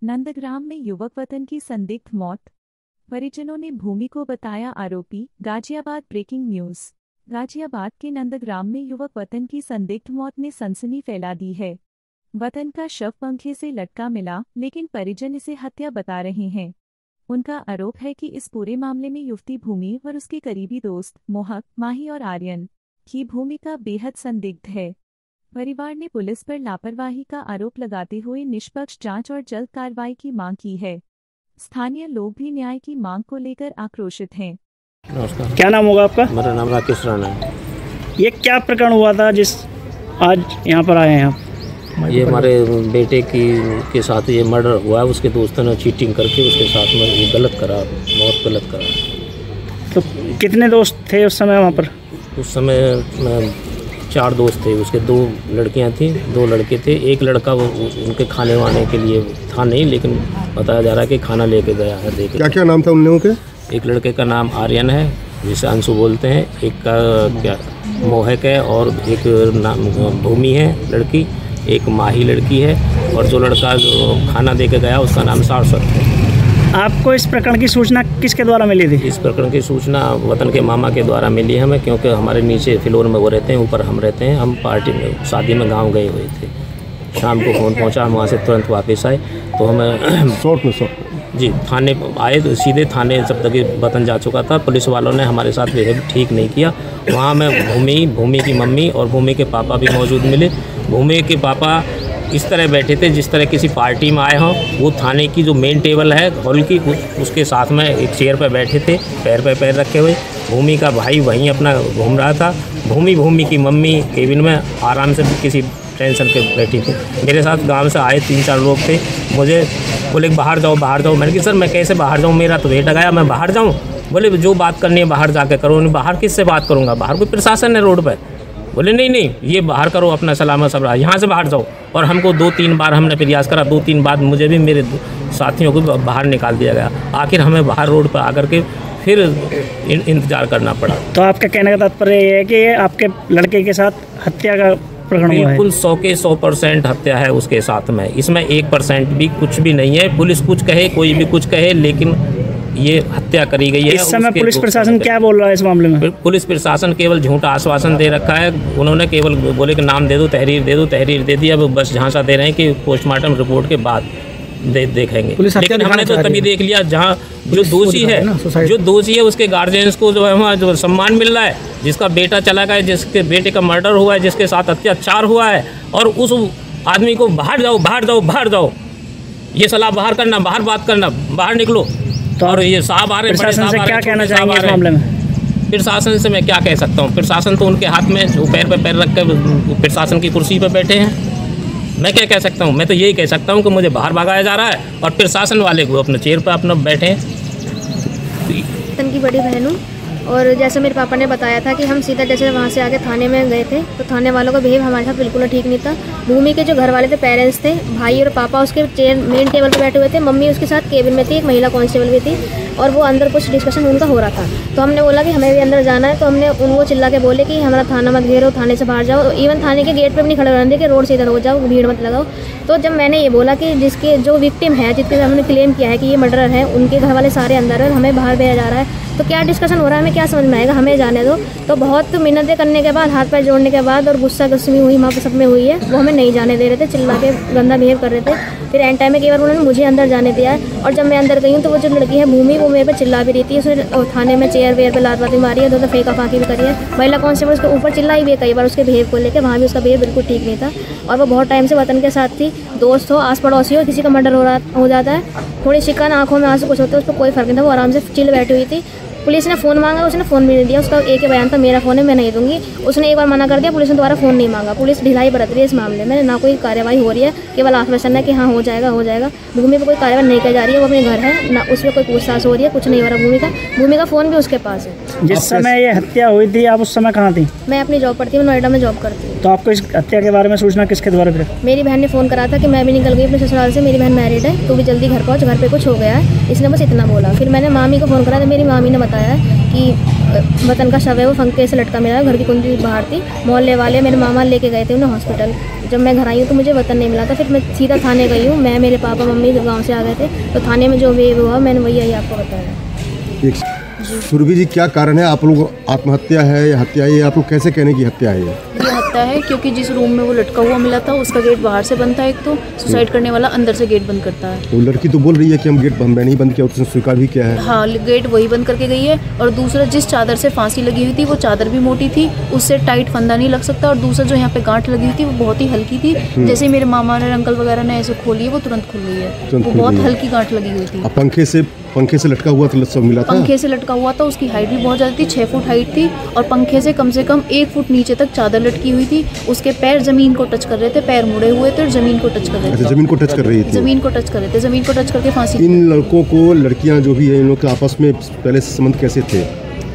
नंदग्राम में युवक वतन की संदिग्ध मौत, परिजनों ने भूमि को बताया आरोपी। Ghaziabad breaking news. गाजियाबाद के नंदग्राम में युवक वतन की संदिग्ध मौत ने सनसनी फैला दी है। वतन का शव पंखे से लटका मिला, लेकिन परिजन इसे हत्या बता रहे हैं। उनका आरोप है कि इस पूरे मामले में युवती भूमि और उसके करीबी दोस्त मोहक, माही और आर्यन की भूमिका बेहद संदिग्ध है। परिवार ने पुलिस पर लापरवाही का आरोप लगाते हुए निष्पक्ष जांच और जल्द कार्रवाई की मांग की है। स्थानीय लोग भी न्याय की मांग को लेकर आक्रोशित हैं। नमस्कार, क्या नाम होगा आपका? मेरा नाम राकेश राणा है। ये क्या प्रकरण हुआ था जिस आज यहाँ पर आए हैं आप? ये हमारे बेटे के साथ ये मर्डर हुआ है। उसके दोस्तों ने चीटिंग करके उसके साथ में ये गलत करा, बहुत गलत करा। तो कितने दोस्त थे उस समय वहाँ पर? उस समय 4 दोस्त थे। उसके 2 लड़कियां थीं, 2 लड़के थे। एक लड़का वो उनके खाने वाने के लिए था नहीं, लेकिन बताया जा रहा है कि खाना लेके गया है। देखे क्या क्या नाम था उन लोगों के? एक लड़के का नाम आर्यन है, जिसे अंशु बोलते हैं। एक का क्या मोहक है, और एक नाम भूमि है लड़की, एक माही लड़की है, और जो लड़का जो खाना दे के गया उसका नाम सारस्वत है। आपको इस प्रकरण की सूचना किसके द्वारा मिली थी? इस प्रकरण की सूचना वतन के मामा के द्वारा मिली है हमें, क्योंकि हमारे नीचे फ्लोर में वो रहते हैं, ऊपर हम रहते हैं। हम पार्टी में शादी में गांव गए हुए थे। शाम को फ़ोन पहुंचा, हम वहाँ से तुरंत वापस आए तो हमें जी थाने आए तो सीधे थाने जब तक वतन जा चुका था। पुलिस वालों ने हमारे साथ बिहेव ठीक नहीं किया। वहाँ में भूमि की मम्मी और भूमि के पापा भी मौजूद मिले। भूमि के पापा इस तरह बैठे थे जिस तरह किसी पार्टी में आए हों। वो थाने की जो मेन टेबल है हॉल की, उसके साथ में एक चेयर पर बैठे थे, पैर पे पैर रखे हुए। भूमि का भाई वहीं अपना घूम रहा था। भूमि की मम्मी केबिन में आराम से किसी टेंशन पे बैठी थी। मेरे साथ गांव से आए 3-4 लोग थे। मुझे बोले बाहर जाओ बाहर जाओ। मैंने कहा सर मैं कैसे बाहर जाऊँ, मेरा तो वेट लगाया, मैं बाहर जाऊँ? बोले जो बात करनी है बाहर जाके करो। नहीं, बाहर किससे बात करूँगा? बाहर कोई प्रशासन है रोड पर। बोले नहीं ये बाहर करो, अपना सलामत सब रहा, यहाँ से बाहर जाओ। और हमको 2-3 बार हमने प्रयास करा, 2-3 बार मुझे भी मेरे साथियों को बाहर निकाल दिया गया। आखिर हमें बाहर रोड पर आकर के फिर इंतज़ार करना पड़ा। तो आपका कहने का तात्पर्य ये है कि आपके लड़के के साथ हत्या का प्रकरण हुआ है? बिल्कुल 100 के 100% हत्या है उसके साथ में। इसमें 1% भी कुछ भी नहीं है। पुलिस कुछ कहे, कोई भी कुछ कहे, लेकिन ये हत्या करी गई है। इस समय पुलिस प्रशासन क्या बोल रहा है इस मामले में? पुलिस प्रशासन केवल झूठा आश्वासन दे रखा है। उन्होंने केवल बोले कि नाम दे दो, तहरीर दे दो, तहरीर दे दी। अब बस झांसा दे रहे हैं कि पोस्टमार्टम रिपोर्ट के बाद देखेंगे। लेकिन हमने तो तभी देख लिया जहाँ जो दोषी है उसके गार्जियंस को जो है वहाँ जो सम्मान मिल रहा है। जिसका बेटा चला गया, जिसके बेटे का मर्डर हुआ है, जिसके साथ अत्याचार हुआ है, और उस आदमी को बाहर जाओ बाहर जाओ बाहर जाओ, ये सलाह बाहर करना, बाहर बात करना, बाहर निकलो। तो और ये साहब आ रहे, प्रशासन से क्या कहना चाहेंगे इस मामले में? प्रशासन से मैं क्या कह सकता हूँ? प्रशासन तो उनके हाथ में जो पैर पे पैर रख कर प्रशासन की कुर्सी पर बैठे हैं। मैं क्या कह सकता हूँ? मैं तो यही कह सकता हूँ कि मुझे बाहर भगाया जा रहा है और प्रशासन वाले को अपने चेयर पर अपना बैठे हैं। वतन की बड़ी बहन हूँ, और जैसे मेरे पापा ने बताया था कि हम सीधा जैसे वहाँ से आके थाने में गए थे, तो थाने वालों का बिहेव हमारे साथ बिल्कुल ठीक नहीं था। भूमि के जो घर वाले थे, पेरेंट्स थे, भाई और पापा उसके मेन टेबल पर बैठे हुए थे। मम्मी उसके साथ केबिन में थी, एक महिला कांस्टेबल भी थी, और वो अंदर कुछ डिस्कशन उनका हो रहा था। तो हमने बोला कि हमें भी अंदर जाना है, तो हमने उनको चिल्ला के बोले कि हमारा थाना मत घेरो, थाने से बाहर जाओ। इवन थाने के गेट पर भी नहीं खड़े रहने, कि रोड से इधर हो जाओ, भीड़ मत लगाओ। तो जब मैंने ये बोला कि जिसके जो विक्टिम है, जिसके हमने क्लेम किया है कि ये मर्डरर है, उनके घर वाले सारे अंदर है, हमें बाहर भेजा जा रहा है, तो क्या डिस्कशन हो रहा है, हमें क्या समझ में आएगा, हमें जाने दो। तो बहुत मिन्नतें करने के बाद, हाथ पैर जोड़ने के बाद, और गुस्सा गुस्सी हुई वहाँ पर सब में हुई है, वो हमें नहीं जाने दे रहे थे, चिल्ला के गंदा बिहेव कर रहे थे। फिर एंड टाइम में कई बार उन्होंने मुझे अंदर जाने दिया है, और जब मैं अंदर गई हूँ तो वो जो लड़की है भूमि, वो मेरे पर चिल्ला भी रही थी। उसने थाने में चेयर वेयर पर लात वात भी मारी है, 2 फेंका फाँकी भी करी है। महिला कांस्टेबल उसके ऊपर चिल्लाई भी है कई बार उसके बिहेव को लेकर। वहाँ भी उसका बिहेव बिल्कुल ठीक नहीं था, और वो बहुत टाइम से वतन के साथ थी। दोस्त हो, आस पड़ोसी हो, किसी का मर्डर हो जाता है, थोड़ी शिकन, आंखों में आंसू कुछ होता है, उस पर कोई फर्क नहीं था। वो आराम से चिल बैठी हुई थी। पुलिस ने फ़ोन मांगा, उसने फ़ोन भी नहीं दिया। उसका एक ही बयान था, मेरा फ़ोन है, मैं नहीं दूंगी। उसने एक बार मना कर दिया, पुलिस ने दोबारा फ़ोन नहीं मांगा। पुलिस ढिलाई बरत रही है इस मामले में, ना कोई कार्रवाई हो रही है, केवल आश्वासन है कि हाँ हो जाएगा हो जाएगा। भूमि पर कोई कार्रवाई नहीं की जा रही है, वो अपने घर है ना, उसमें कोई पूछताछ हो रही है, कुछ नहीं हो रहा। भूमि का फ़ोन भी उसके पास है। जिस समय ये हत्या हुई थी आप उस समय कहाँ थी? मैं अपनी जॉब पर थी, मैं नोएडा में जॉब करती हूँ। तो आपको इस हत्या के बारे में सूचना किसके द्वारा फिर? मेरी बहन ने फ़ोन करा था कि मैं भी निकल गई अपने ससुराल से, मेरी बहन मैरिड है, तो भी जल्दी घर पहुँच, घर पे कुछ हो गया है, इसने बस इतना बोला। फिर मैंने मामी को फ़ोन करा, तो मेरी मामी ने बताया बताया कि वतन का शव है वो पंखे से लटका मिला है, घर की कुंडी बाहर थी। मोहल्ले वाले मेरे मामा लेके गए थे उन्हें हॉस्पिटल। जब मैं घर आई हूँ तो मुझे वतन नहीं मिला था। फिर मैं सीधा थाने गई हूँ, मैं मेरे पापा मम्मी गाँव से आ गए थे, तो थाने में जो वे हुआ मैंने वही आई आपको बताया। सुरभि जी, क्या कारण है आप लोग आत्महत्या है या हत्या है, आप लोग कैसे कहने की हत्या है? ये हत्या है क्योंकि जिस रूम में वो लटका हुआ मिला था उसका गेट बाहर से बंद था। एक तो सुसाइड करने वाला अंदर से गेट बंद करता है। वो लड़की तो बोल रही है कि हम गेट नहीं बंद किया, उसने स्वीकार भी किया है। हाँ, गेट वही बंद करके गई है। और दूसरा, जिस चादर से फांसी लगी हुई थी वो चादर भी मोटी थी, उससे टाइट फंदा नहीं लग सकता। और दूसरा जो यहाँ पे गांठ लगी हुई थी वो बहुत ही हल्की थी। जैसे मेरे मामा ने अंकल वगैरह ने ऐसे खोली है वो तुरंत खुल गई है। वो बहुत हल्की गांठ लगी हुई थी। पंखे से लटका हुआ था, सब मिला था। पंखे से लटका हुआ था, उसकी हाइट भी बहुत ज़्यादा थी, 6 फुट हाइट थी। और पंखे से कम 1 फुट नीचे तक चादर लटकी हुई थी। उसके पैर जमीन को टच कर रहे थे, पैर मुड़े हुए थे और जमीन को टच कर रहे थे। जमीन को टच कर रही थी। जमीन को टच कर रहे थे, जमीन को टच करके फांसी। इन लड़कों को, लड़कियां जो भी है, इन लोग के आपस में पहले से संबंध कैसे थे?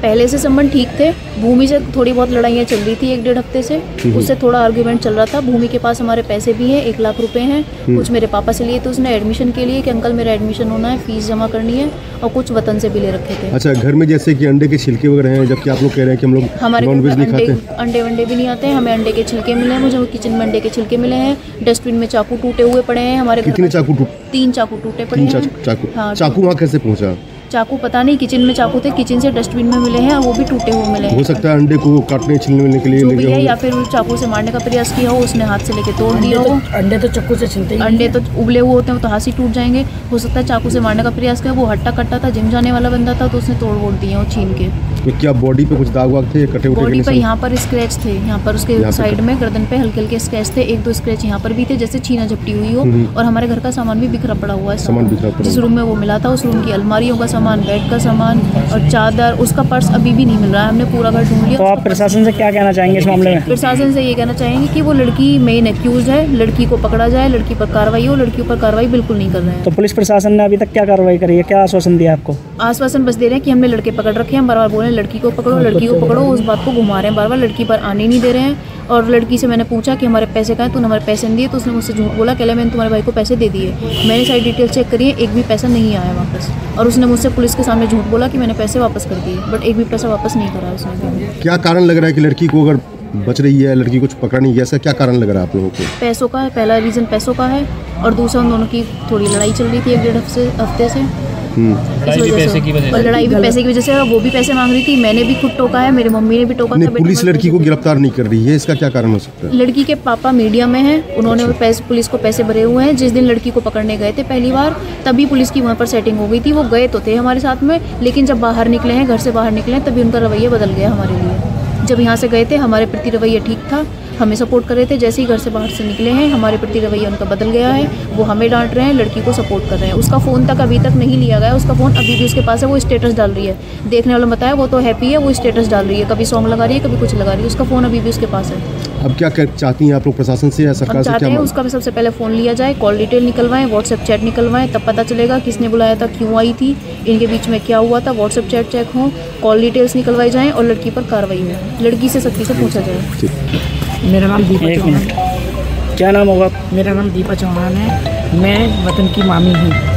पहले से संबंध ठीक थे। भूमि से थोड़ी बहुत लड़ाइयाँ चल रही थी 1-1.5 हफ्ते से, उससे थोड़ा आर्ग्यूमेंट चल रहा था। भूमि के पास हमारे पैसे भी हैं, 1 लाख रुपए हैं। कुछ मेरे पापा से लिए थे उसने एडमिशन के लिए कि अंकल मेरा एडमिशन होना है, फीस जमा करनी है। और कुछ वतन से भी ले रखे थे। अच्छा, घर में जैसे कि अंडे के छिलके वगैरह हैं, जबकि आप लोग कह रहे हैं कि हम लोग हमारे नॉनवेज नहीं खाते। अंडे वंडे भी नहीं आते हैं, हमें अंडे के छिलके मिले हैं। मुझे किचन में अंडे के छिलके मिले हैं। डस्टबिन में चाकू टूटे हुए पड़े हैं हमारे। कितने चाकू? 3 चाकू टूटे पड़े हैं। चाकू वहाँ कैसे पहुँचा? चाकू पता नहीं, किचन में चाकू थे, किचन से डस्टबिन में मिले हैं और वो भी टूटे हुए मिले हैं। हो सकता है अंडे को काटने छीलने के लिए जो भी है, या फिर चाकू से मारने का प्रयास किया हो, उसने हाथ से लेके तोड़ दिया हो। अंडे तो चाकू से छिलते हैं। अंडे तो उबले हुए होते हैं, तो हाथ से टूट जाएंगे। हो सकता है चाकू से मारने का प्रयास किया। वो हट्टा कट्टा था, जिम जाने वाला बंदा था, तो उसने तोड़ वोड़ दिए वो छीन के। तो क्या बॉडी पे कुछ दाग वाग थे, कटे उटे? बॉडी पर यहाँ पर स्क्रैच थे, यहाँ पर उसके साइड में गर्दन पे हल्के हल्के स्क्रैच थे। 1-2 स्क्रैच यहाँ पर भी थे, जैसे छीना झपटी हुई हो। और हमारे घर का सामान भी बिखरा पड़ा हुआ है। सामान बिखरा पड़ा, जिस रूम में वो मिला था उस रूम की अलमारियों का सामान, बेड का सामान और चादर, उसका पर्स अभी भी नहीं मिल रहा है। हमने पूरा घर ढूंढ लिया। तो आप प्रशासन से क्या कहना चाहेंगे इस मामले में? प्रशासन से ये कहना चाहेंगे कि वो लड़की मेन एक्यूज है, लड़की को पकड़ा जाए, लड़की पर कार्रवाई हो। लड़कियों पर कार्रवाई बिल्कुल नहीं कर रहे हैं। तो पुलिस प्रशासन ने अभी तक क्या कार्रवाई करी है, क्या आश्वासन दिया आपको? आश्वासन बस दे रहे हैं कि हमने लड़के पकड़ रखे हैं। बार-बार बोल रहे हैं लड़की को पकड़ो, लड़की को पकड़ो, उस बात को घुमा रहे हैं बार-बार। लड़की पर आने नहीं दे रहे हैं। और लड़की से मैंने पूछा कि हमारे पैसे कहाँ हैं, तूने हमारे पैसे नहीं दिए। तो उसने मुझसे झूठ बोला, कहला मैंने तुम्हारे भाई को पैसे दे दिए। मैंने सारी डिटेल चेक करी है, एक भी पैसा नहीं आया वापस। और उसने मुझसे पुलिस के सामने झूठ बोला कि मैंने पैसे वापस कर दिए, बट एक भी पैसा वापस नहीं करा उसने। क्या कारण लग रहा है कि लड़की को अगर बच रही है, लड़की कुछ पकड़ा नहीं गया, ऐसा क्या कारण लग रहा है आप लोगों को? पैसों का है, पहला रीज़न पैसों का है। और दूसरा उन दोनों की थोड़ी लड़ाई चल रही थी 1-1.5 हफ्ते से। लड़ाई भी पैसे की वजह से। वो भी पैसे मांग रही थी, मैंने भी खुद टोका है, मेरी मम्मी ने भी टोका था। पुलिस लड़की को गिरफ्तार नहीं कर रही है, इसका क्या कारण हो सकता है? लड़की के पापा मीडिया में हैं, उन्होंने पुलिस को पैसे भरे हुए हैं। जिस दिन लड़की को पकड़ने गए थे पहली बार, तभी पुलिस की वहाँ पर सेटिंग हो गई थी। वो गए तो थे हमारे साथ में, लेकिन जब बाहर निकले हैं, घर से बाहर निकले हैं, तभी उनका रवैया बदल गया हमारे लिए। जब यहाँ से गए थे हमारे प्रति रवैया ठीक था, हमें सपोर्ट कर रहे थे। जैसे ही घर से बाहर से निकले हैं हमारे प्रति रवैया उनका बदल गया है। वो हमें डांट रहे हैं, लड़की को सपोर्ट कर रहे हैं। उसका फ़ोन तक अभी तक नहीं लिया गया, उसका फ़ोन अभी भी उसके पास है। वो स्टेटस डाल रही है, देखने वालों ने बताया वो तो हैप्पी है, वो स्टेटस डाल रही है, कभी सॉन्ग लगा रही है, कभी कुछ लगा रही है। उसका फ़ोन अभी भी उसके पास है। अब क्या चाहती हैं आप लोग प्रशासन से या सरकार से? चाहते हैं उसका सबसे पहले फ़ोन लिया जाए, कॉल डिटेल निकलवाएं, व्हाट्सएप चैट निकलवाएं, तब पता चलेगा किसने बुलाया था, क्यों आई थी, इनके बीच में क्या हुआ था। व्हाट्सएप चैट चेक हो, कॉल डिटेल्स निकलवाई जाएँ और लड़की पर कार्रवाई हो, लड़की से सख्ती से पूछा जाए। मेरा नाम दीपा चौहान। क्या नाम होगा? मेरा नाम दीपा चौहान है, मैं वतन की मामी हूँ।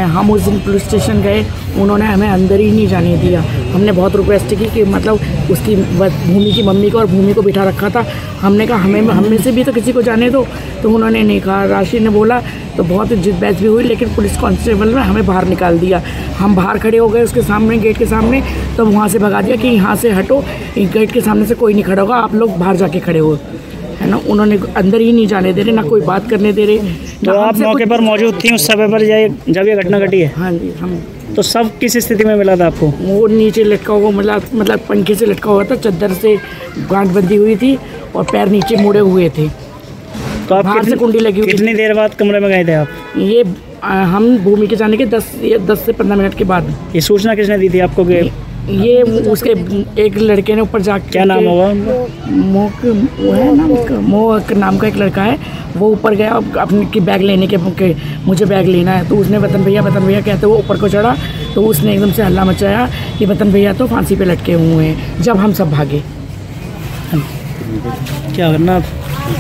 हम उस दिन पुलिस स्टेशन गए, उन्होंने हमें अंदर ही नहीं जाने दिया। हमने बहुत रिक्वेस्ट की कि मतलब उसकी भूमि की मम्मी को और भूमि को बिठा रखा था। हमने कहा हमें से भी तो किसी को जाने दो, तो उन्होंने नहीं कहा। राशि ने बोला तो बहुत जिद बहस भी हुई, लेकिन पुलिस कांस्टेबल ने हमें बाहर निकाल दिया। हम बाहर खड़े हो गए उसके सामने, गेट के सामने, तो वहाँ से भगा दिया कि यहाँ से हटो, गेट के सामने से कोई नहीं खड़ा होगा, आप लोग बाहर जाके खड़े हो, है ना। उन्होंने अंदर ही नहीं जाने दे रहे, ना कोई बात करने दे रहे। तो आप मौके पर मौजूद थी उस समय पर जब ये घटना घटी है? हाँ जी, हम। तो सब किस स्थिति में मिला था आपको? वो नीचे लटका हुआ मतलब पंखे से लटका हुआ था, चादर से गांठ बंधी हुई थी और पैर नीचे मुड़े हुए थे। तो आप बाहर से कुंडी लगी हुई। कितनी देर बाद कमरे में गए थे आप? ये हम भूमि के जाने के 10 से 15 मिनट के बाद। ये सूचना किसने दी थी आपको? ये उसके एक लड़के ने ऊपर जाके, क्या नाम होगा? वो है ना उसका, मोह नाम का एक लड़का है, वो ऊपर गया अपने की बैग लेने के, मुझे बैग लेना है। तो उसने वतन भैया कहते वो ऊपर को चढ़ा, तो उसने एकदम से हल्ला मचाया कि वतन भैया तो फांसी पे लटके हुए हैं। जब हम सब भागे। क्या करना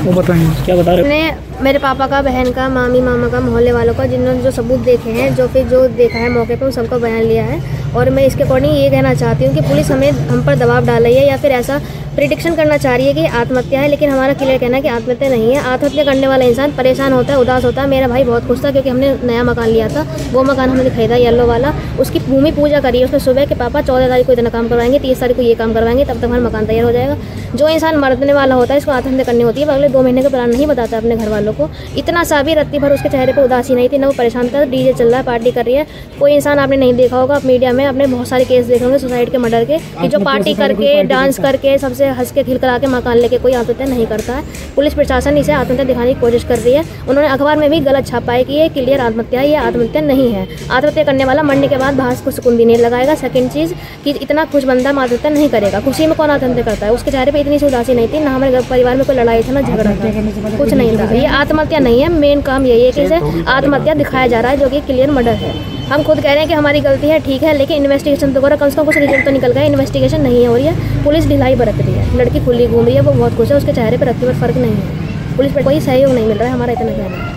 वो बताएंगे, क्या बता रहे? मेरे पापा का, बहन का, मामी मामा का, मोहल्ले वालों का, जिन्होंने जो सबूत देखे हैं, जो देखा है मौके पे, उन सबका बयान लिया है। और मैं इसके अकॉर्डिंग ये कहना चाहती हूँ कि पुलिस हम पर दबाव डाल रही है या फिर ऐसा प्रिडिक्शन करना चाह रही है कि आत्महत्या है, लेकिन हमारा क्लियर कहना है कि आत्महत्या नहीं है। आत्महत्या करने वाला इंसान परेशान होता है, उदास होता है। मेरा भाई बहुत खुश था क्योंकि हमने नया मकान लिया था, वो मकान हमने खरीदा येलो वाला, उसकी भूमि पूजा करी है उसने सुबह के पापा 14 तारीख को इतना काम करवाएंगे, 30 तारीख को ये काम करवाएंगे, तब तक हमारा मकान तैयार हो जाएगा। जो इंसान मरने वाला होता है इसको आत्महत्या करनी होती है, अगले 2 महीने का प्लान नहीं बताता अपने घर वालों को। इतना सा भी रत्ती भर उसके चेहरे पर उदासी नहीं थी, ना वो परेशान था। डीजे चल रहा है, पार्टी कर रही है। कोई इंसान आपने नहीं देखा होगा, आप मीडिया में आपने बहुत सारे केस देखे होंगे सुसाइड के, मर्डर के, कि जो पार्टी करके, डांस करके, सबसे हंस के खिलखिला के मकान लेके कोई आत्महत्या नहीं करता है। पुलिस प्रशासन इसे आत्महत्या दिखाने की कोशिश कर रही है। उन्होंने अखबार में भी गलत छापा है कि ये क्लियर आत्महत्या है, ये आत्महत्या नहीं है। आत्महत्या करने वाला मरने के बाद बाहर को सुकून भी नहीं लगाएगा। सेकंड चीज़ कि इतना खुश बंदा आत्महत्या नहीं करेगा। खुशी में कौन आत्महत्या करता है? उसके चेहरे पे इतनी सी उदासी नहीं थी, ना हमारे परिवार में कोई लड़ाई था, ना झगड़ा था, कुछ नहीं था। ये आत्महत्या नहीं है। मेन काम यही है कि इसे आत्महत्या दिखाया जा रहा है, जो कि क्लियर मर्डर है। हम खुद कह रहे हैं कि हमारी गलती है, ठीक है, लेकिन इन्वेस्टिगेशन तो करो, कम से कम कुछ रिजल्ट तो निकल गया। इन्वेस्टिगेशन नहीं हो रही है, पुलिस ढिलाई बरत रही है। लड़की खुली घूम रही है, वो बहुत खुश है, उसके चेहरे पर रत्ती भर फर्क नहीं है। पुलिस पर कोई सहयोग नहीं मिल रहा है, हमारा इतना कहना है।